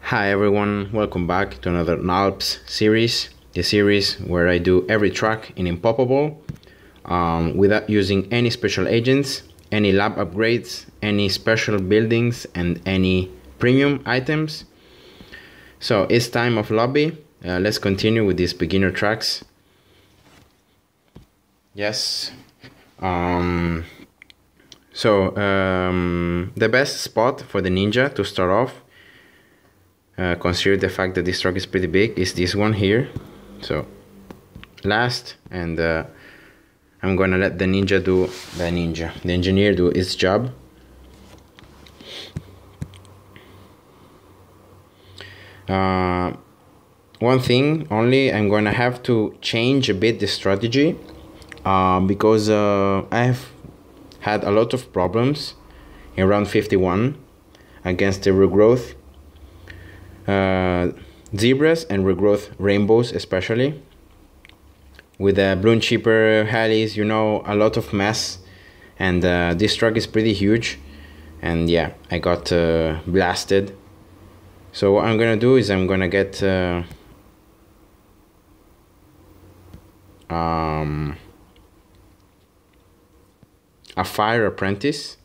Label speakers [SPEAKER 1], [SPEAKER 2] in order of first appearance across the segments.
[SPEAKER 1] Hi everyone, welcome back to another NALPS series, the series where I do every track in Impoppable without using any special agents, any lab upgrades, any special buildings and any premium items. So it's time of lobby. Let's continue with these beginner tracks. Yes. The best spot for the Ninja to start off, consider the fact that this track is pretty big, is this one here. So last, and I'm gonna let the engineer do its job. One thing only, I'm gonna have to change a bit the strategy because I've had a lot of problems in round 51 against the regrowth zebras and regrowth rainbows, especially with the bloom chipper Halleys, you know, a lot of mess, and this truck is pretty huge, and yeah, I got blasted. So what I'm gonna do is I'm gonna get a fire apprentice.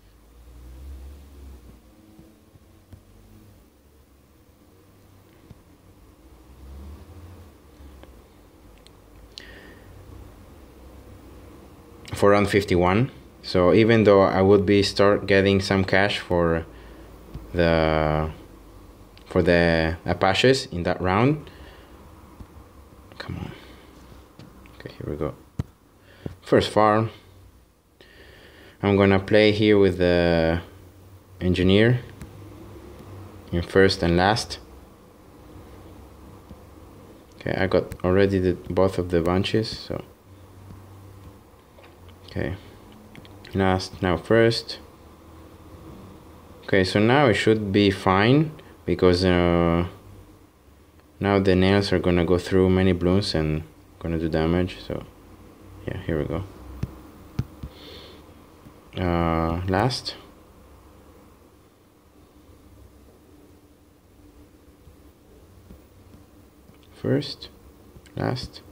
[SPEAKER 1] For round 51. So even though I would be start getting some cash for the Apaches in that round. Come on. Okay, here we go. First farm. I'm gonna play here with the engineer in first and last. Okay, I got already both of the bunches, so okay, last, now first. Okay, so now it should be fine because now the nails are gonna go through many blooms and gonna do damage. So yeah, here we go. Last. First, last.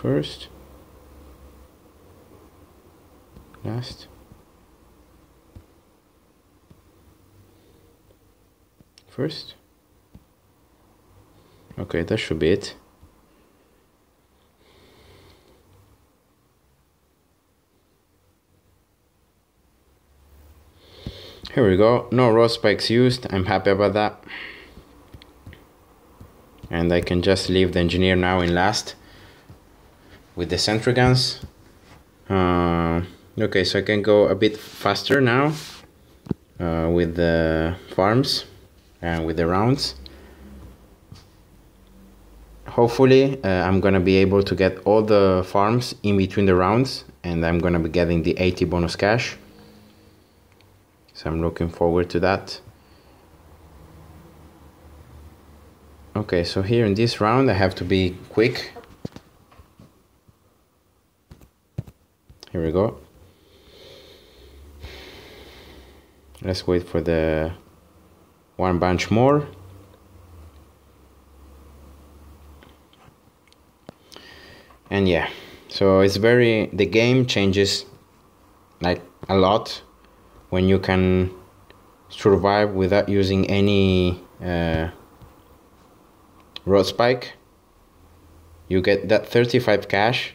[SPEAKER 1] First, last, first. Okay, that should be it. Here we go, no rod spikes used, I'm happy about that. And I can just leave the engineer now in last with the centriguns. Okay, so I can go a bit faster now with the farms and with the rounds. Hopefully I'm gonna be able to get all the farms in between the rounds, and I'm gonna be getting the 80 bonus cash. So I'm looking forward to that. Okay, so here in this round I have to be quick. Here we go. Let's wait for the one bunch more. And yeah, so it's the game changes like a lot when you can survive without using any rod spike. You get that 35 cash,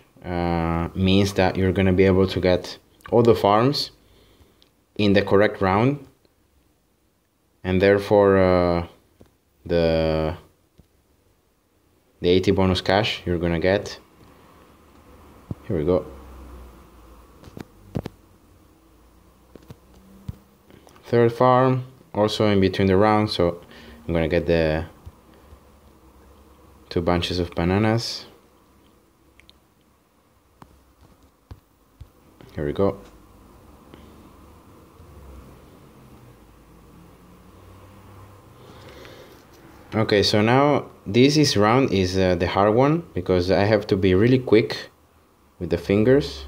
[SPEAKER 1] means that you're gonna be able to get all the farms in the correct round, and therefore the 80 bonus cash you're gonna get. Here we go. Third farm, also in between the rounds, so I'm gonna get the 2 bunches of bananas. Here we go. Okay, so now this round is the hard one because I have to be really quick with the fingers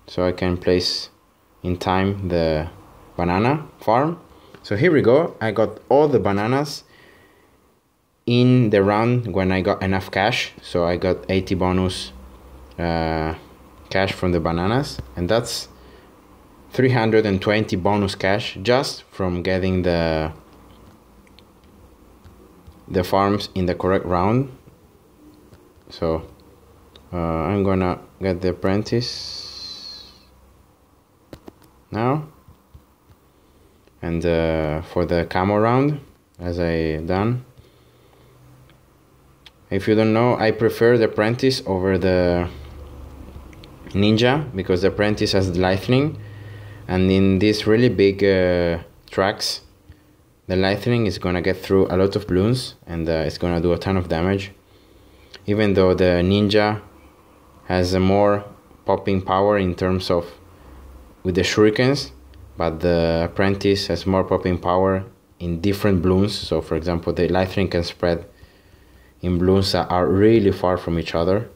[SPEAKER 1] so I can place in time the banana farm. So here we go. I got all the bananas in the round when I got enough cash. So I got 80 bonus cash from the bananas, and that's 320 bonus cash just from getting the farms in the correct round. So I'm gonna get the apprentice now, and for the camo round, as I done. If you don't know, I prefer the apprentice over the ninja because the apprentice has the lightning, and in these really big tracks, the lightning is gonna get through a lot of balloons, and it's gonna do a ton of damage. Even though the ninja has a more popping power in terms of with the shurikens, but the apprentice has more popping power in different balloons. So for example, the lightning can spread in balloons that are really far from each other.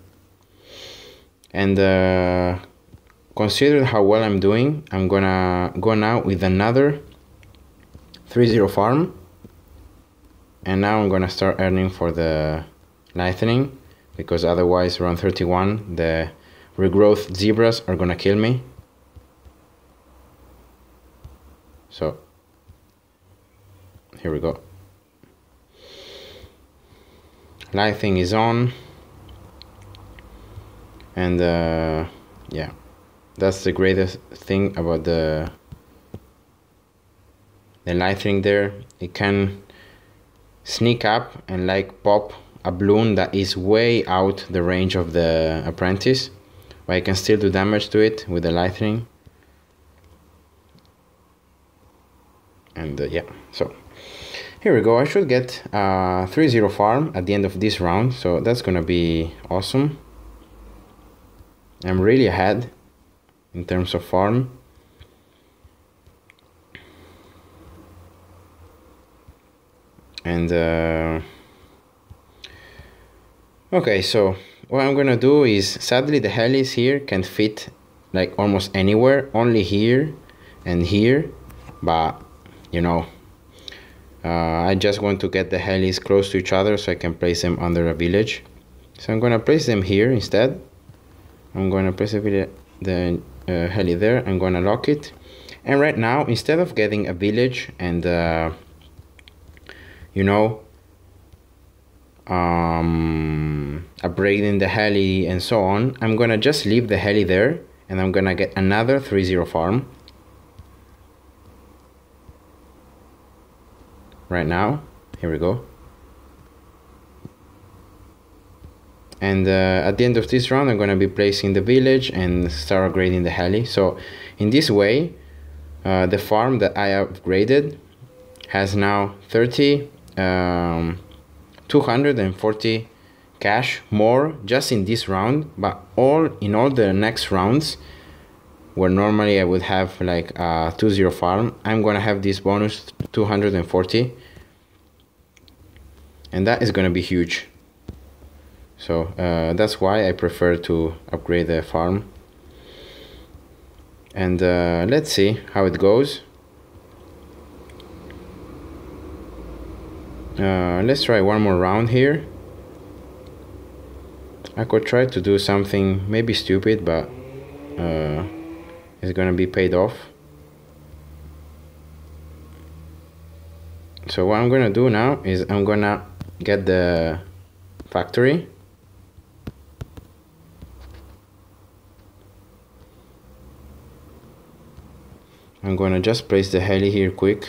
[SPEAKER 1] And considering how well I'm doing, I'm gonna go now with another 3-0 farm, and now I'm gonna start earning for the lightning, because otherwise around 31 the regrowth zebras are gonna kill me. So here we go. Lightning is on, and yeah, that's the greatest thing about the lightning there. It can sneak up and like pop a balloon that is way out the range of the apprentice, but I can still do damage to it with the lightning. And yeah, so here we go. I should get a 3-0 farm at the end of this round, so that's gonna be awesome. I'm really ahead in terms of farm. And okay, so what I'm gonna do is, sadly the helis here can't fit like almost anywhere, only here and here, but you know, I just want to get the helis close to each other so I can place them under a village. So I'm gonna place them here instead. I'm gonna place the heli there. I'm gonna lock it, and right now, instead of getting a village and you know, upgrading the heli and so on, I'm gonna just leave the heli there, and I'm gonna get another 3-0 farm right now. Here we go. And at the end of this round, I'm gonna be placing the village and start upgrading the heli. So in this way, the farm that I upgraded has now 240 cash more just in this round, but in all the next rounds where normally I would have like a 2-0 farm, I'm gonna have this bonus 240, and that is gonna be huge. So that's why I prefer to upgrade the farm. And let's see how it goes. Let's try one more round here. I could try to do something maybe stupid, but it's gonna be paid off. So what I'm gonna do now is I'm gonna get the factory. I'm gonna just place the heli here quick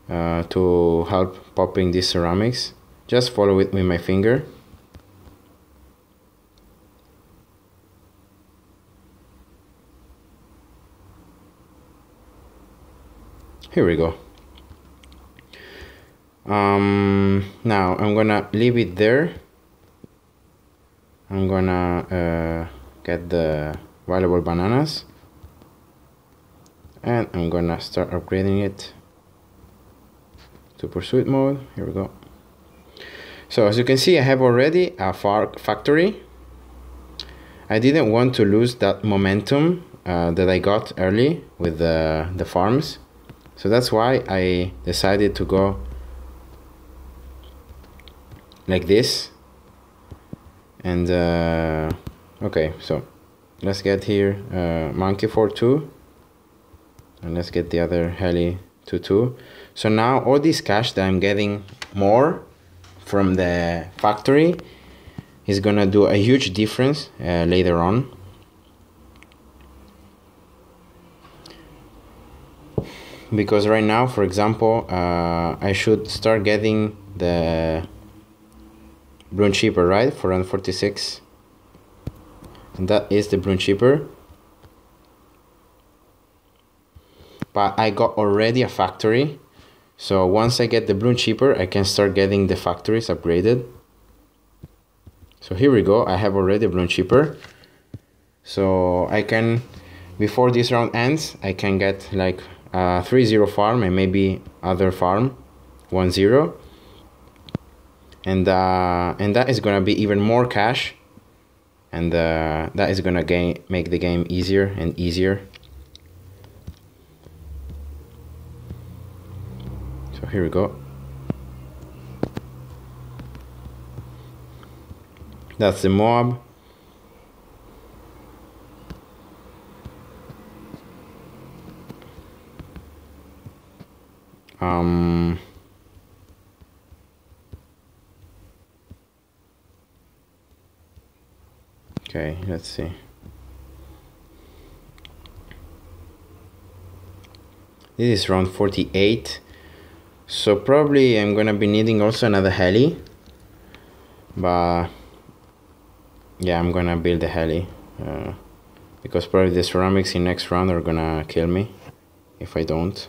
[SPEAKER 1] to help popping these ceramics. Just follow it with my finger. Here we go. Now I'm gonna leave it there. I'm gonna get the valuable bananas, and I'm gonna start upgrading it to pursuit mode. Here we go. So as you can see, I have already a factory. I didn't want to lose that momentum that I got early with the farms. So that's why I decided to go like this. And okay, so let's get here monkey for 2, and let's get the other heli to 2. So now all this cash that I'm getting more from the factory is gonna do a huge difference later on. Because right now, for example, I should start getting the Bloom Cheaper, right? For around 46. And that is the Bloom Cheaper. But I got already a factory. So once I get the Bloom Cheaper, I can start getting the factories upgraded. So here we go. I have already a Bloom Cheaper. So I can, before this round ends, I can get like 3-0 farm and maybe other farm 1-0. And that is gonna be even more cash, and that is gonna make the game easier and easier. So here we go. That's the mob. Okay, let's see. This is round 48. So probably I'm gonna be needing also another heli. But yeah, I'm gonna build a heli. Because probably the ceramics in next round are gonna kill me if I don't.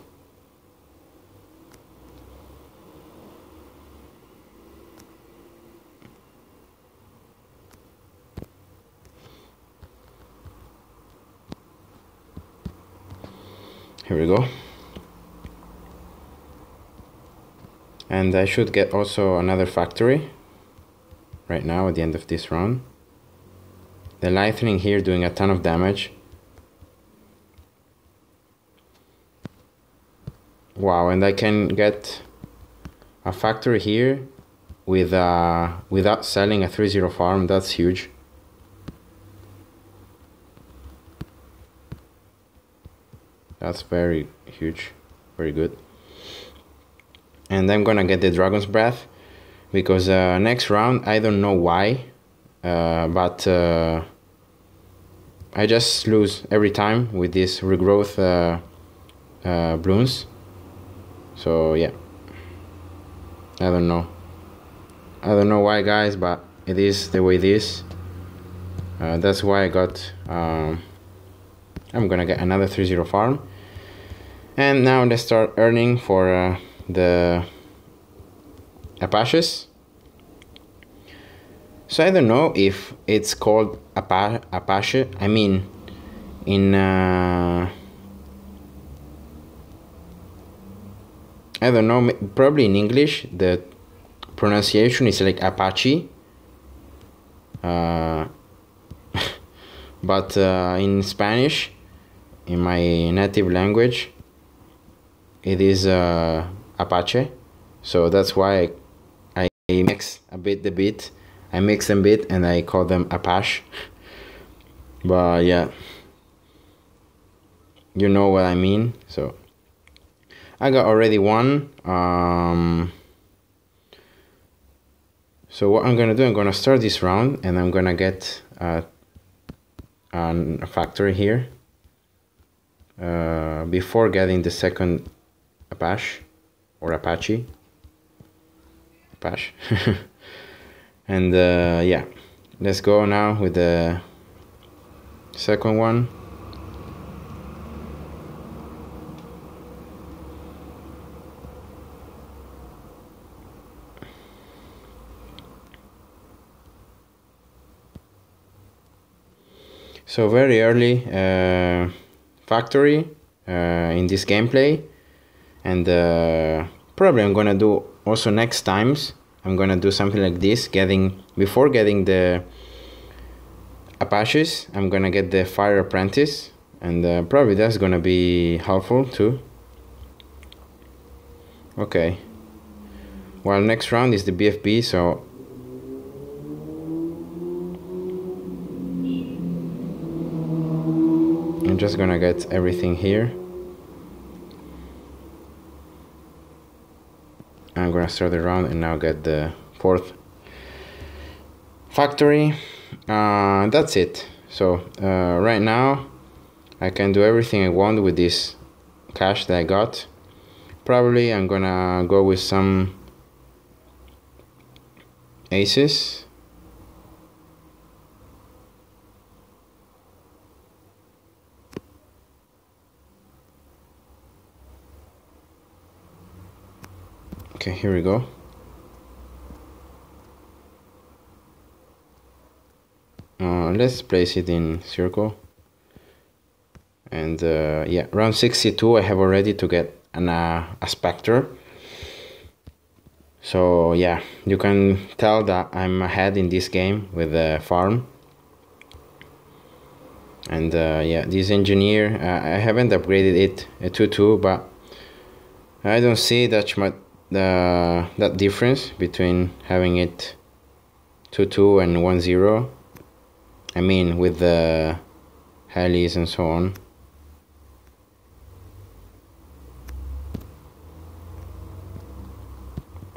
[SPEAKER 1] Here we go. And I should get also another factory right now at the end of this round. The lightning here doing a ton of damage. Wow, and I can get a factory here with without selling a 3-0 farm. That's huge. That's very huge, very good. And I'm gonna get the Dragon's Breath because next round, I don't know why, but I just lose every time with these regrowth blooms. So yeah, I don't know why, guys, but it is the way it is. That's why I got I'm gonna get another 3-0 farm. And now let's start earning for the Apaches. So I don't know if it's called Apache. I mean, in I don't know, probably in English the pronunciation is like Apache. But in Spanish, in my native language, it is Apache. So that's why I mix a bit the bit. I mix them a bit and I call them Apache. But yeah, you know what I mean. So I got already one. So what I'm gonna do, I'm gonna start this round and I'm gonna get a factory here before getting the second Apache or Apache. And yeah, let's go now with the second one. So very early factory in this gameplay, and probably I'm gonna do also next times. I'm gonna do something like this, before getting the Apaches, I'm gonna get the Fire Apprentice and probably that's gonna be helpful too. Okay, well, next round is the BFB, so I'm just gonna get everything here. I'm gonna start the round and now get the 4th factory. That's it. So right now I can do everything I want with this cash that I got. Probably I'm gonna go with some aces. Okay, here we go. Let's place it in circle. And yeah, round 62 I have already to get a spectre. So yeah, you can tell that I'm ahead in this game with the farm. And yeah, this engineer, I haven't upgraded it a 2-2, but I don't see that much that difference between having it 2-2 and 1-0. I mean, with the helis and so on.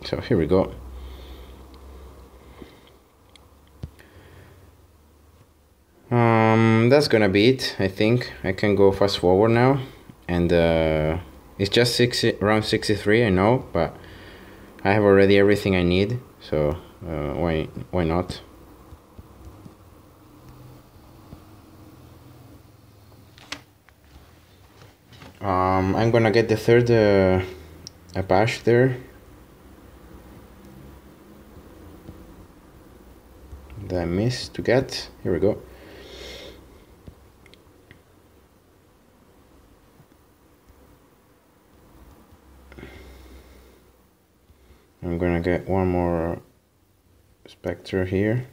[SPEAKER 1] So here we go. That's gonna be it. I think I can go fast forward now, and it's just round 63. I know, but I have already everything I need. So why not? I'm gonna get the 3rd Apache there. That I missed to get. Here we go. I'm gonna get one more Spectre here.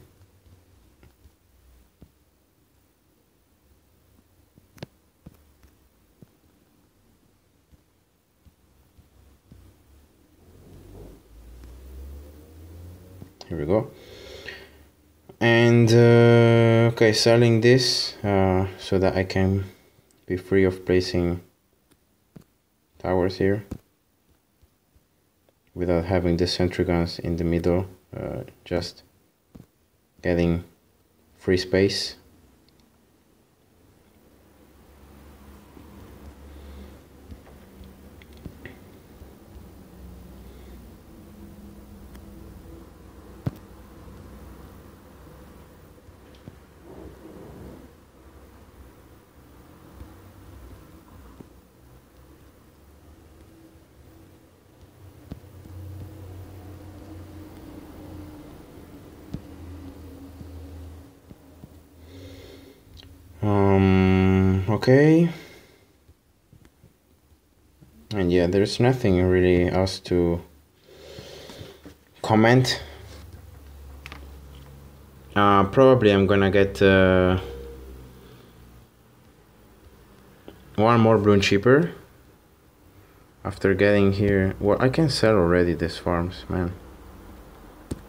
[SPEAKER 1] Here we go. And okay, selling this so that I can be free of placing towers here without having the sentry guns in the middle, just getting free space. Okay, and yeah, there's nothing really else to comment. Probably I'm gonna get one more bloom cheaper after getting here. Well, I can sell already these farms, man.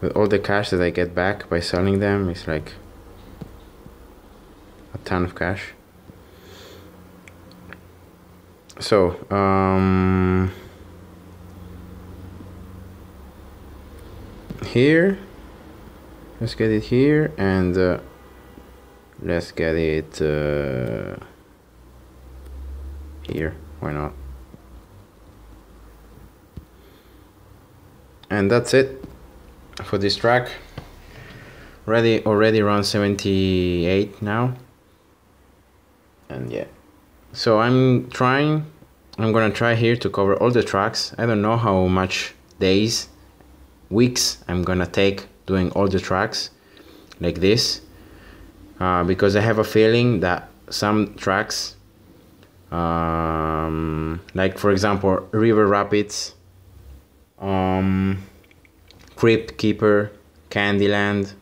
[SPEAKER 1] With all the cash that I get back by selling them, it's like a ton of cash. So here, let's get it here, and let's get it here. Why not? And that's it for this track. Already around 78 now, and yeah. So I'm gonna try here to cover all the tracks. I don't know how much days, weeks I'm gonna take doing all the tracks like this, because I have a feeling that some tracks, like for example River Rapids, Crypt Keeper, Candyland,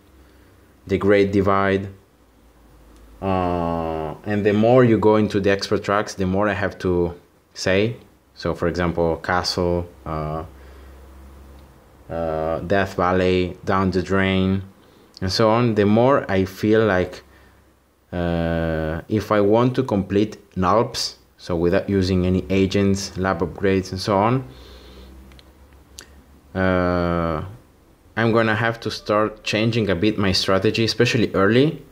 [SPEAKER 1] The Great Divide, And the more you go into the expert tracks, the more I have to say. So for example, Castle, Death Valley, Down the Drain, and so on. The more I feel like if I want to complete NALPS, so without using any agents, lab upgrades, and so on, I'm gonna have to start changing a bit my strategy, especially early.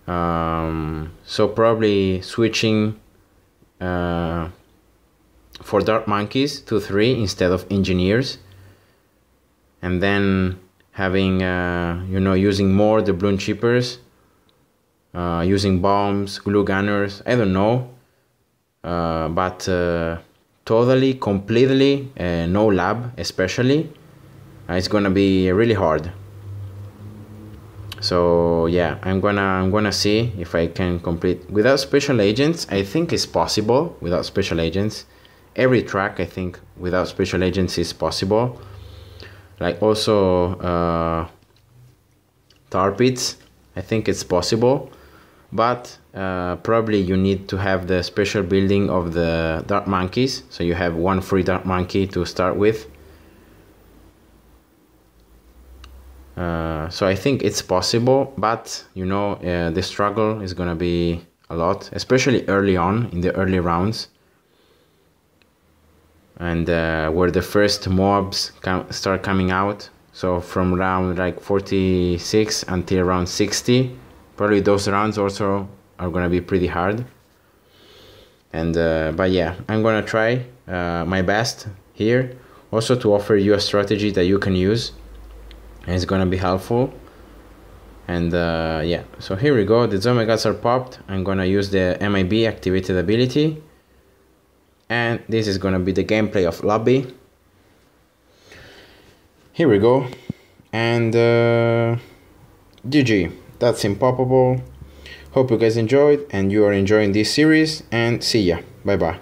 [SPEAKER 1] So probably switching for Dark Monkeys to 3 instead of Engineers, and then having using more the Bloon Chippers, using bombs, glue gunners, I don't know, but totally, completely no lab, especially it's gonna be really hard. So yeah, I'm gonna see if I can complete without special agents. I think it's possible without special agents. Every track, I think, without special agents is possible. Like also tar pits, I think it's possible, but probably you need to have the special building of the Dark Monkeys, so you have one free Dark Monkey to start with. So I think it's possible, but the struggle is gonna be a lot, especially early on in the early rounds, and where the first mobs start coming out. So from round like 46 until round 60, probably those rounds also are gonna be pretty hard. And but yeah, I'm gonna try my best here, also to offer you a strategy that you can use, and it's gonna be helpful. And yeah, so here we go, the zombie guts are popped. I'm gonna use the MIB activated ability, and this is gonna be the gameplay of lobby. Here we go, and GG, that's Impoppable. Hope you guys enjoyed and you are enjoying this series, and see ya, bye bye.